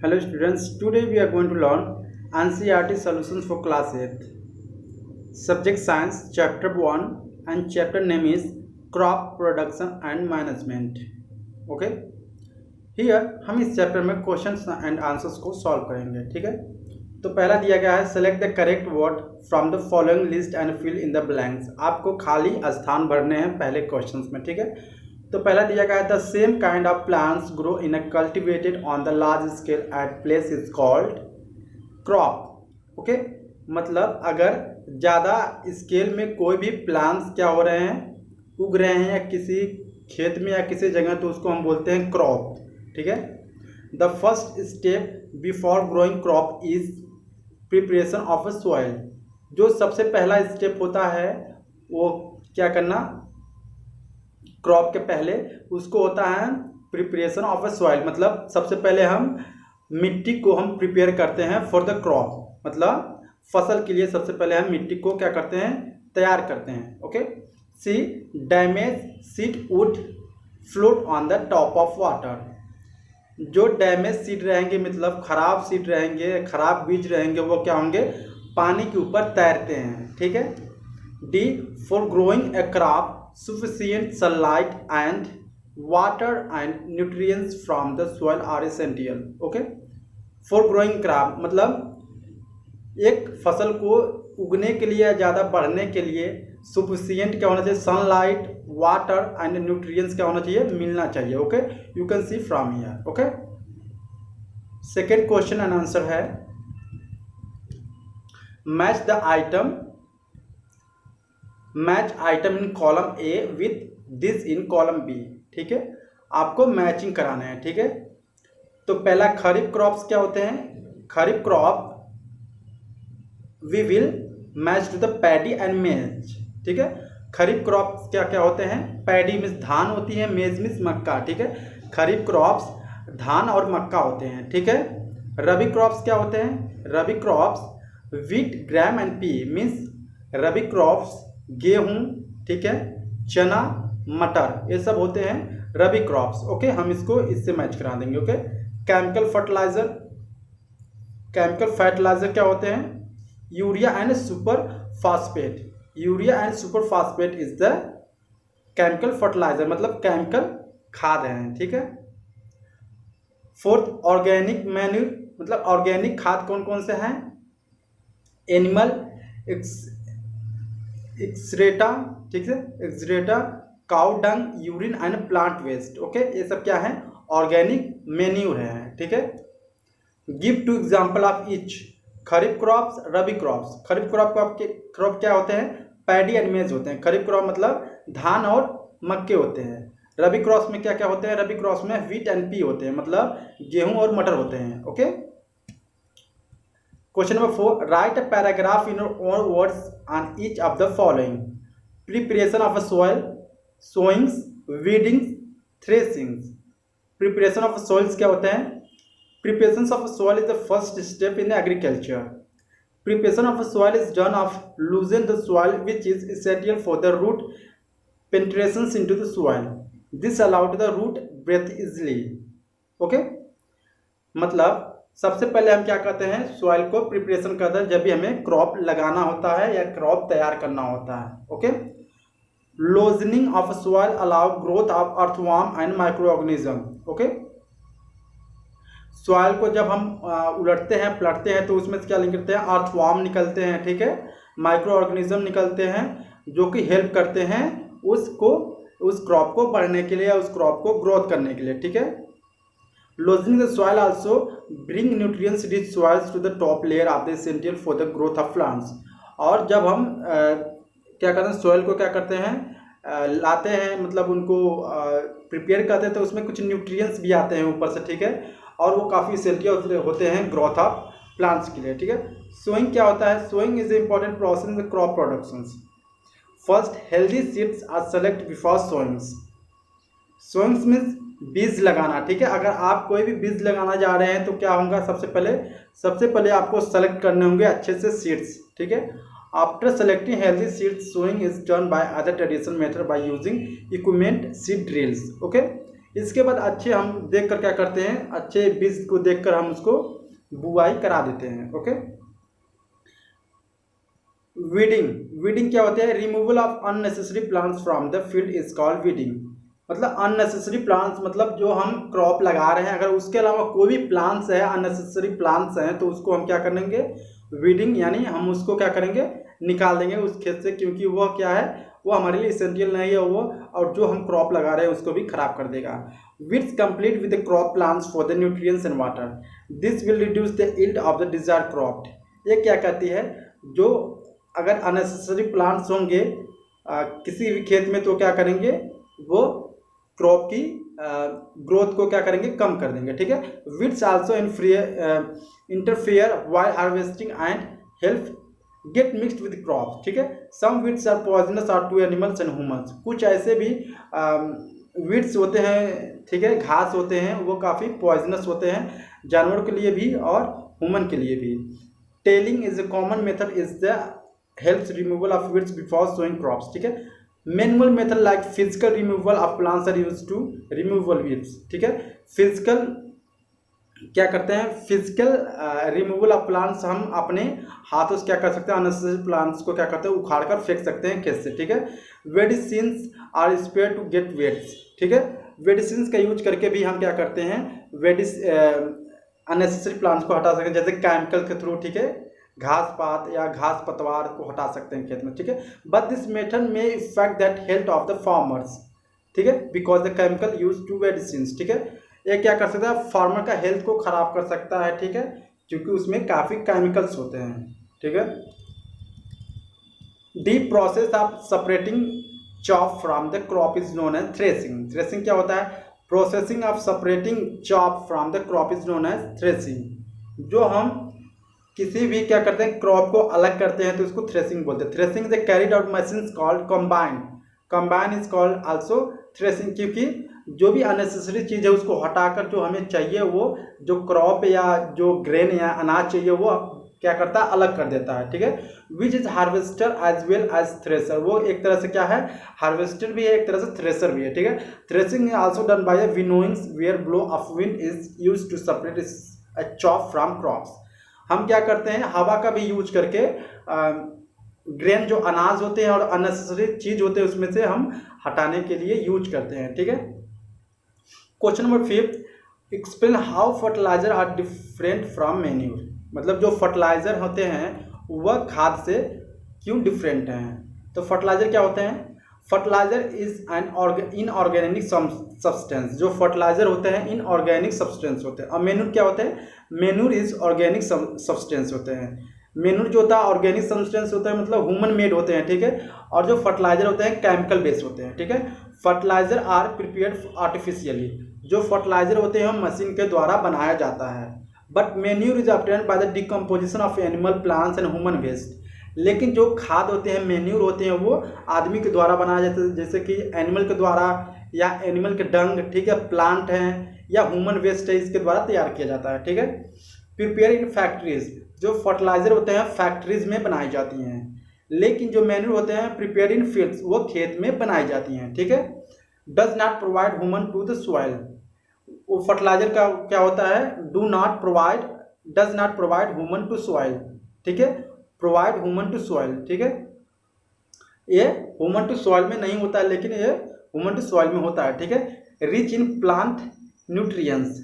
Hello students, today we are going to learn NCERT solutions for class 8th. Subject Science chapter 1 and chapter name is Crop Production and Management. Okay? Here हम इस chapter में questions and answers को solve करेंगे. ठीक है, तो पहला दिया गया है select the correct word from the following list and fill in the blanks. आपको खाली स्थान भरने हैं पहले क्वेश्चंस में. ठीक है, तो पहला दिया गया है the same kind of plants grow in a cultivated on the large scale at place is called crop. Okay, मतलब अगर ज़्यादा स्केल में कोई भी प्लांट्स क्या हो रहे हैं, उग रहे हैं या किसी खेत में या किसी जगह, तो उसको हम बोलते हैं क्रॉप. ठीक है, the first step before growing crop is preparation of a soil. जो सबसे पहला स्टेप होता है वो क्या करना, क्रॉप के पहले, उसको होता है प्रिपरेशन ऑफ अ सॉइल. मतलब सबसे पहले हम मिट्टी को हम प्रिपेयर करते हैं फॉर द क्रॉप, मतलब फसल के लिए सबसे पहले हम मिट्टी को क्या करते हैं, तैयार करते हैं. Okay, see damage seed would float on the top of water. जो डैमेज सीड रहेंगे, मतलब खराब सीड रहेंगे, खराब बीज रहेंगे, वो क्या होंगे, पानी के ऊपर तैरते हैं. ठीक है, D for growing A crop sufficient sunlight and water and nutrients from the soil are essential. okay, for growing crop मतलब एक फसल को उगने के लिए, ज़्यादा बढ़ने के लिए sufficient क्या होना चाहिए, सनलाइट, वाटर एंड न्यूट्रिएंट्स क्या होना चाहिए, मिलना चाहिए. Okay, you can see from here. Okay, second question and answer है match item in column A with this in column B. ठीक है, आपको मैचिंग कराना है. ठीक है, तो पहला खरीफ क्रॉप्स क्या होते हैं, kharif crop we will match to the paddy and maize. ठीक है, खरीफ क्रॉप्स क्या क्या होते हैं, पैडी मीन्स धान होती है, मेज मीन्स मक्का. ठीक है, खरीफ क्रॉप्स धान और मक्का होते हैं. ठीक है, रबी क्रॉप्स क्या होते हैं, rabi crops wheat gram and pea means rabi crops गेहूं, ठीक है, चना, मटर, ये सब होते हैं रबी क्रॉप्स. ओके, हम इसको इससे मैच करा देंगे. ओके, केमिकल फर्टिलाइजर क्या होते हैं, urea and super phosphate. Urea and super phosphate is the chemical fertiliser, मतलब केमिकल खाद हैं. ठीक है, फोर्थ ऑर्गेनिक मैन्यूर, मतलब ऑर्गेनिक खाद कौन कौन से हैं, एनिमल एक्सरेटा, ठीक है, excreta, cow dung, urine and plant waste. Okay, ये सब क्या है, ऑर्गेनिक मेन्यूर है. ठीक है, give two example of each. Kharif crops, rabi crops. Kharif crop क्या होते हैं, पैडी एंड मेज होते हैं. खरीफ क्रॉप मतलब धान और मक्के होते हैं. रबी क्रॉप्स में क्या क्या होते हैं, रबी क्रॉप्स में व्हीट एंड पी होते हैं, मतलब गेहूं और मटर होते हैं. Okay, question number 4, write a paragraph in your own words on each of the following. Preparation of a soil, sowings, weedings, threshings. Preparation of soils क्या होते हैं, preparation of soil is the first step in agriculture. Preparation of soil is done of loosen the soil which is essential for the root penetration into the soil. This allowed the root breath easily. Okay, मतलब सबसे पहले हम क्या करते हैं, soil को preparation करते हैं जब भी हमें क्रॉप लगाना होता है या क्रॉप तैयार करना होता है. Okay, loosening of soil allow growth of earthworm and micro organism. Okay, soil को जब हम उलटते हैं, पलटते हैं, तो उसमें से क्या निकलते हैं, अर्थवर्म निकलते हैं. ठीक है, माइक्रो ऑर्गेनिज्म निकलते हैं जो कि हेल्प करते हैं उस क्रॉप को बढ़ने के लिए या उस क्रॉप को ग्रोथ करने के लिए. ठीक है, loosening the soil also bring nutrients rich soils to the top layer of the essential for the growth of plants. और जब हम क्या करते हैं, सोयल को क्या करते हैं, लाते हैं, मतलब उनको प्रिपेयर करते हैं, तो उसमें कुछ न्यूट्रिएंट्स भी आते हैं ऊपर से. ठीक है, और वो काफ़ी एसेंशियल होते हैं ग्रोथ ऑफ प्लांट्स के लिए. ठीक है, सोइंग क्या होता है, sowing is important process in the crop productions. First healthy seeds are select before sowings. Sowings means बीज लगाना. ठीक है, अगर आप कोई भी बीज लगाना जा रहे हैं तो क्या होगा, सबसे पहले आपको सेलेक्ट करने होंगे अच्छे से सीड्स. ठीक है, after selecting healthy seeds sowing is done by other traditional method by using equipment seed drills. Okay, इसके बाद अच्छे हम देख कर क्या करते हैं, अच्छे बीज को देखकर हम उसको बुआई करा देते हैं। ओके। वीडिंग क्या होता है? Removal of unnecessary plants from the field is called weeding. मतलब अननेसेसरी प्लांट्स मतलब जो हम क्रॉप लगा रहे हैं, अगर उसके अलावा कोई भी प्लांट्स है, अननेसेसरी प्लांट्स हैं, तो उसको हम क्या करेंगे? वीडिंग, यानी हम उसको क्या करेंगे? निकाल देंगे उस खेत से, क्योंकि वो क्या है, वो हमारे लिए इसेंशियल नहीं है वो, और जो हम क्रॉप लगा रहे हैं उसको भी खराब कर देगा। Weeds complete with the crop plants for the nutrients and water, this will reduce the yield of the desired crop. ये क्या कहती है? जो अगर अननेसेसरी प्लांट्स होंगे किसी भी खेत में, तो क्या करेंगे? वो क्रॉप की ग्रोथ को क्या करेंगे? कम कर देंगे। ठीक है। Weeds also interfere while harvesting and help get mixed with crop. ठीक है। Some weeds are poisonous are to animals and humans. कुछ ऐसे भी वीड्स होते हैं, ठीक है, घास होते हैं, वो काफ़ी पॉइजनस होते हैं जानवरों के लिए भी और ह्यूमन के लिए भी। Tilling is a common method is the helps removal of weeds before sowing crops. ठीक है। Manual method like physical removal of plants are used to removal weeds. ठीक है। फिजिकल क्या करते हैं? फिजिकल रिमूवल ऑफ प्लांट्स हम अपने हाथों से क्या कर सकते हैं? अननेसेसरी प्लांट्स को क्या करते हैं? उखाड़ कर फेंक सकते हैं खेत से। ठीक है। Medicines are spread to get weeds. ठीक है। मेडिसिन्स का यूज करके भी हम क्या करते हैं? अननेसेसरी प्लांट्स को हटा सकते हैं, जैसे केमिकल के थ्रू। ठीक है। घास पात या घास पतवार को हटा सकते हैं खेत में। ठीक है। बट दिस मेथड में effect that health of the farmers. ठीक है, because the chemical use to medicine. ठीक है। ये क्या कर सकता है? फार्मर का हेल्थ को खराब कर सकता है। ठीक है, क्योंकि उसमें काफ़ी केमिकल्स होते हैं। ठीक है। Deep process of separating chaff from the crop is known as threshing. Threshing क्या होता है? Processing of separating chaff from the crop is known as threshing. जो हम किसी भी क्या करते हैं? क्रॉप को अलग करते हैं, तो इसको थ्रेसिंग बोलते हैं। Threshing is carried out machine called combine. Combine is called also threshing, क्योंकि जो भी अननेसेसरी चीज़ है उसको हटाकर जो हमें चाहिए, वो जो क्रॉप या जो ग्रेन या अनाज चाहिए, वो क्या करता है? अलग कर देता है। ठीक है। Which is harvester as well as thresher. वो एक तरह से क्या है? हार्वेस्टर भी है, एक तरह से थ्रेसर भी है। ठीक है। Threshing also done by winnowing where blow of wind is use to separate a chaff from crops. हम क्या करते हैं? हवा का भी यूज करके ग्रेन जो अनाज होते हैं और अननेसेसरी चीज होते हैं उसमें से हम हटाने के लिए यूज करते हैं। ठीक है। Question number 5, explain how fertiliser are different from manure. मतलब जो फर्टिलाइजर होते हैं वह खाद से क्यों डिफरेंट हैं? तो फर्टिलाइजर क्या होते हैं? Fertiliser is an inorganic substance. जो फर्टिलाइजर होते हैं इनऑर्गेनिक सब्सटेंस होते हैं। और मैन्यूर क्या होते हैं? मैन्यूर इज ऑर्गेनिक सब्सटेंस होते हैं। मैन्यूर जो होता है ऑर्गेनिक सब्सटेंस होता है, मतलब ह्यूमन मेड होते हैं। ठीक है। और जो फर्टिलाइजर होते हैं केमिकल बेस्ड होते हैं। ठीक है। Fertiliser are prepared artificially. जो फर्टिलाइजर होते हैं मशीन के द्वारा बनाया जाता है। But manure is obtained by the decomposition of animal, plants and human waste. लेकिन जो खाद होते हैं, मैन्यूर होते हैं, वो आदमी के द्वारा बनाया जाता है, जैसे कि एनिमल के द्वारा या एनिमल के डंग, ठीक है, प्लांट हैं या ह्यूमन वेस्ट है, इसके द्वारा तैयार किया जाता है। ठीक है। Prepare in factories. जो फर्टिलाइजर होते हैं फैक्ट्रीज में बनाई जाती हैं, लेकिन जो मैन्यूर होते हैं प्रिपेयर इन फील्ड्स, वो खेत में बनाई जाती हैं। ठीक है। Does not provide humus to the soil. वो फर्टिलाइजर का क्या होता है? Does not provide humus to soil. ठीक है। Provide humus to soil. ठीक है। ये ह्यूमन टू सॉइल में नहीं होता है, लेकिन ये ह्यूमन टू सॉइल में होता है। ठीक है। Rich in plant nutrients.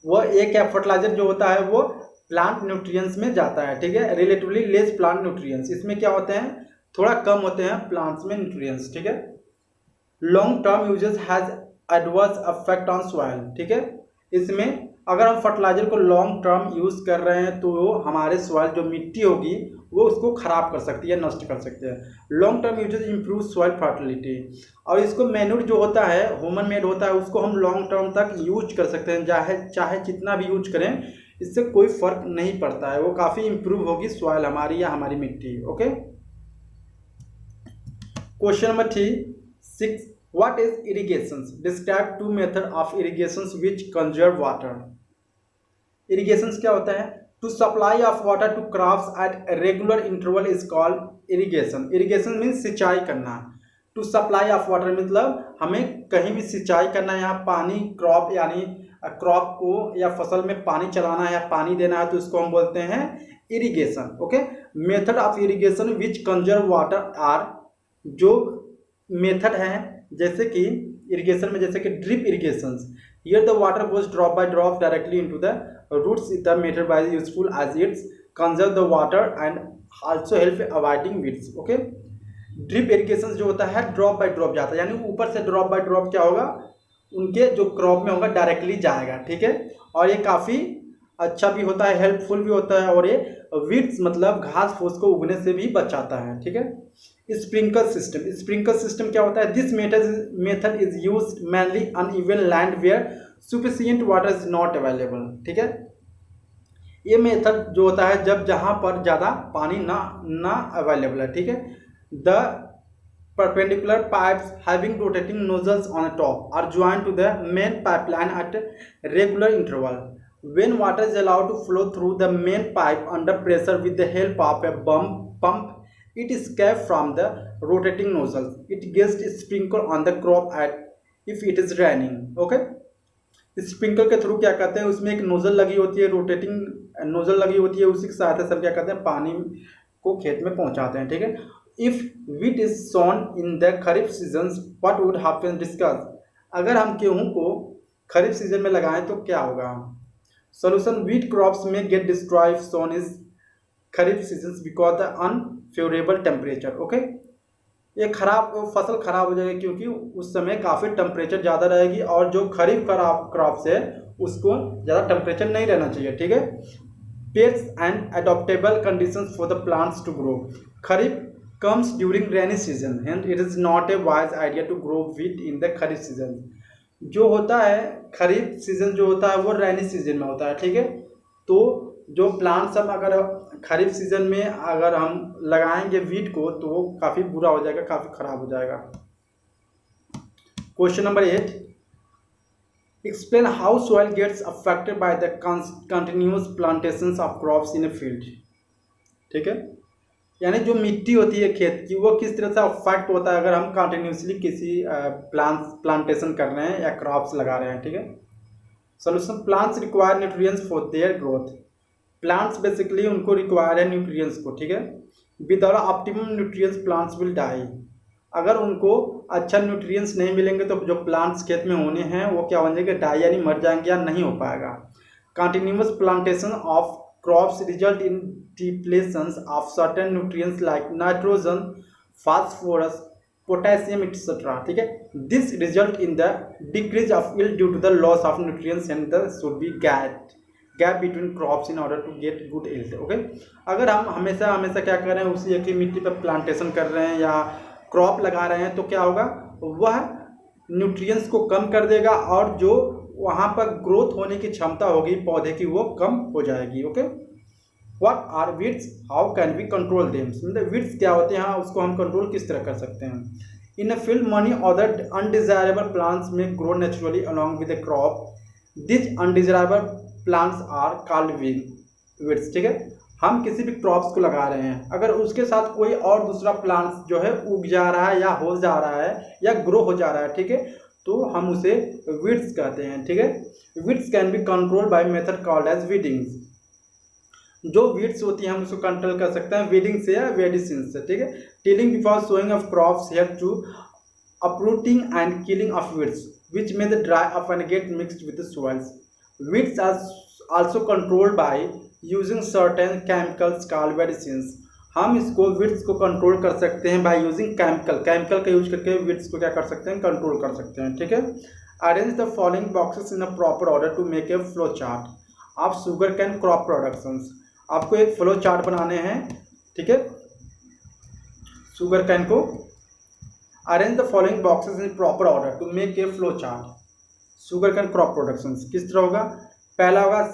वो एक फर्टिलाइजर जो होता है वो प्लांट न्यूट्रिएंट्स में जाता है। ठीक है। Relatively less plant nutrients. इसमें क्या होते हैं? थोड़ा कम होते हैं प्लांट्स में न्यूट्रिएंट्स। ठीक है। Long term uses has adverse affect on soil. ठीक है। इसमें अगर हम फर्टिलाइजर को लॉन्ग टर्म यूज कर रहे हैं तो हमारे सॉइल जो मिट्टी होगी वो उसको खराब कर सकती है, नष्ट कर सकते हैं। Long term uses improve soil fertility. और इसको मैन्यूर जो होता है ह्यूमन मेड होता है, उसको हम लॉन्ग टर्म तक यूज कर सकते हैं, चाहे जितना भी यूज करें इससे कोई फर्क नहीं पड़ता है, वो काफ़ी इंप्रूव होगी सॉइल हमारी या हमारी मिट्टी। Okay. Question number 6, what is irrigations? Describe two method of irrigations which conserve water. Irrigations क्या होता है? To supply of water to crops at a regular interval is called irrigation. Irrigation means सिंचाई करना। To supply of water मतलब हमें कहीं भी सिंचाई करना है, यहाँ पानी क्रॉप यानी क्रॉप को या फसल में पानी चलाना है या पानी देना है तो इसको हम बोलते हैं irrigation. Okay, method of irrigation which conserve water are, जो मेथड है जैसे कि इरिगेशन में, जैसे कि drip irrigation, here the water goes drop by drop directly into the roots, the method by useful as its conserve the water and also help avoiding weeds. Okay, drip irrigation जो होता है drop by drop जाता है, यानी ऊपर से drop by drop क्या होगा, उनके जो क्रॉप में होगा डायरेक्टली जाएगा। ठीक है, और ये काफ़ी अच्छा भी होता है, हेल्पफुल भी होता है, और ये वीड्स मतलब घास फूस को उगने से भी बचाता है। ठीक है, स्प्रिंकल सिस्टम, स्प्रिंकल सिस्टम क्या होता है, this method is use mainly uneven land where sufficient water is not available. ठीक है, ये मेथड जो होता है जब जहाँ पर ज़्यादा पानी ना अवेलेबल है। ठीक है, the perpendicular pipes having rotating nozzles on the top are joined to the main pipeline at regular interval. When water is allowed to flow through the main pipe under pressure with the help of a pump, it escapes from the rotating nozzles. It gets sprinkled on the crop at if it is raining. Okay, sprinkle के through क्या करते हैं, उसमें एक nozzle लगी होती है, rotating nozzle लगी होती है, उसी की सहायता से क्या करते हैं, पानी को खेत में पहुंचाते हैं। ठीक है, if wheat is sown in the kharif season what would happen discuss, अगर हम गेहूं को खरीफ सीजन में लगाएं तो क्या होगा। Solution, wheat crops may get destroyed sown is kharif season because the unfavourable temperature. Okay, ये फसल खराब हो जाएगी क्योंकि उस समय काफ़ी टेम्परेचर ज़्यादा रहेगी, और जो खरीफ क्रॉप्स है उसको ज़्यादा टेम्परेचर नहीं रहना चाहिए। ठीक है, pests and adaptable conditions for the plants to grow, kharif comes during rainy season and it is not a wise idea to grow wheat in the kharif season. जो होता है खरीफ सीजन जो होता है वो रैनी सीजन में होता है। ठीक है, तो जो प्लांट्स हम अगर खरीफ सीजन में अगर हम लगाएंगे वीट को तो वो काफ़ी बुरा हो जाएगा, काफ़ी खराब हो जाएगा। Question number 8, explain how soil gets affected by the continuous plantations of crops in a field. ठीक है, यानी जो मिट्टी होती है खेत की वो किस तरह से अफेक्ट होता है अगर हम कंटिन्यूसली किसी प्लांटेशन कर रहे हैं या क्रॉप्स लगा रहे हैं। ठीक है, solution, plants require nutrients for their growth, plants basically उनको रिक्वायर है न्यूट्रिएंट्स को। ठीक है, without optimum nutrients plants will die, अगर उनको अच्छा न्यूट्रिएंट्स नहीं मिलेंगे तो जो प्लांट्स खेत में होने हैं वो क्या हो जाएंगे, डाई यानी मर जाएंगे या नहीं हो पाएगा। Continuous plantation of crops result in depletions of certain nutrients like nitrogen, phosphorus, potassium, etc. ठीक है, this result in the decrease of yield due to the loss of nutrients and there should be gap between crops in order to get good yield. Okay, अगर हम हमेशा क्या कर रहे हैं, उसी एक ही मिट्टी पर प्लांटेशन कर रहे हैं या क्रॉप लगा रहे हैं तो क्या होगा, वह न्यूट्रिएंट्स को कम कर देगा और जो वहाँ पर ग्रोथ होने की क्षमता होगी पौधे की वो कम हो जाएगी। Okay, what are weeds, how can we control them, मतलब वीड्स क्या होते हैं, उसको हम कंट्रोल किस तरह कर सकते हैं। In a field many other undesirable plants may grow naturally along with the crop, this undesirable plants are called weeds. ठीक है, हम किसी भी क्रॉप्स को लगा रहे हैं, अगर उसके साथ कोई और दूसरा प्लांट्स जो है उग जा रहा है या हो जा रहा है या ग्रो हो जा रहा है, ठीक है, तो हम उसे वीड्स कहते हैं। ठीक है, weeds can be control by method called as weedings, जो वीड्स होती हैं हम उसको कंट्रोल कर सकते हैं वीडिंग से या वेडिसिन से। ठीक है, tilling before sowing of crops help to uprooting and killing of weeds which may dry up and get mixed with the soils. Weeds are also controlled by using certain chemicals called medicines. हम इसको weeds को control कर सकते हैं by using chemical का use करके weeds को क्या कर सकते हैं, कंट्रोल कर सकते हैं। ठीक है, arrange the following boxes in a proper order to make a flow chart of sugarcane crop productions. आपको एक फ्लो चार्ट बनाने हैं। ठीक है, शुगर कैन को arrange the following boxes in proper order to make a flow chart sugarcane crop productions. किस तरह होगा, पहला होगा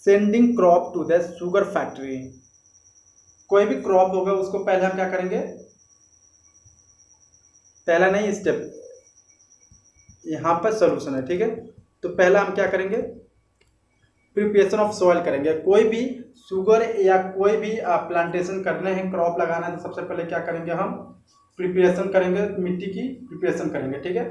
sending crop to the sugar factory. कोई भी क्रॉप होगा उसको पहले हम क्या करेंगे, पहला नहीं स्टेप, यहाँ पर सोल्यूशन है। ठीक है, तो पहला हम क्या करेंगे, प्रिपरेशन ऑफ सॉइल करेंगे। कोई भी शुगर या कोई भी प्लांटेशन करने हैं, क्रॉप लगाना है, तो सबसे पहले क्या करेंगे, हम प्रिपरेशन करेंगे, मिट्टी की प्रिपरेशन करेंगे, ठीक है।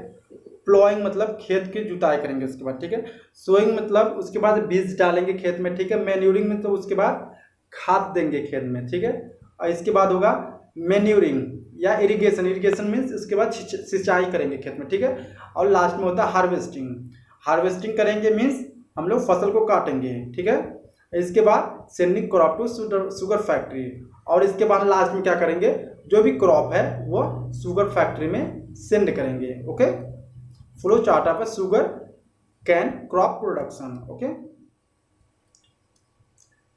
प्लॉइंग मतलब खेत की जुताई करेंगे उसके बाद, ठीक है। सोइंग मतलब उसके बाद बीज डालेंगे खेत में, ठीक है। मैन्यूरिंग में तो उसके बाद खाद देंगे खेत में, ठीक है। और इसके बाद होगा मैन्यूरिंग या इरिगेशन। इरिगेशन मीन्स इसके बाद सिंचाई करेंगे खेत में, ठीक है। और लास्ट में होता है हार्वेस्टिंग। हार्वेस्टिंग करेंगे मीन्स हम लोग फसल को काटेंगे, ठीक है। इसके बाद sending crop to sugar factory. और इसके बाद लास्ट में क्या करेंगे, जो भी क्रॉप है वो शुगर फैक्ट्री में सेंड करेंगे, okay. Flow chart of sugarcane crop production, okay.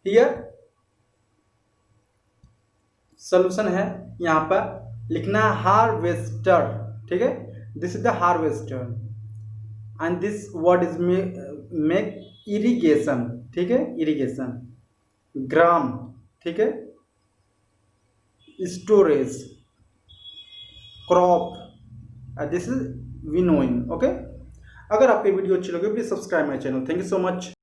Here solution है, यहाँ पर लिखना हार्वेस्टर, ठीक है। This is the harvester and this word is make irrigation, ठीक है। इरिगेशन ग्राम, ठीक है। Storage crop, this is winnowing, okay. अगर आपकी वीडियो अच्छी लगे please subscribe my channel. Thank you so much.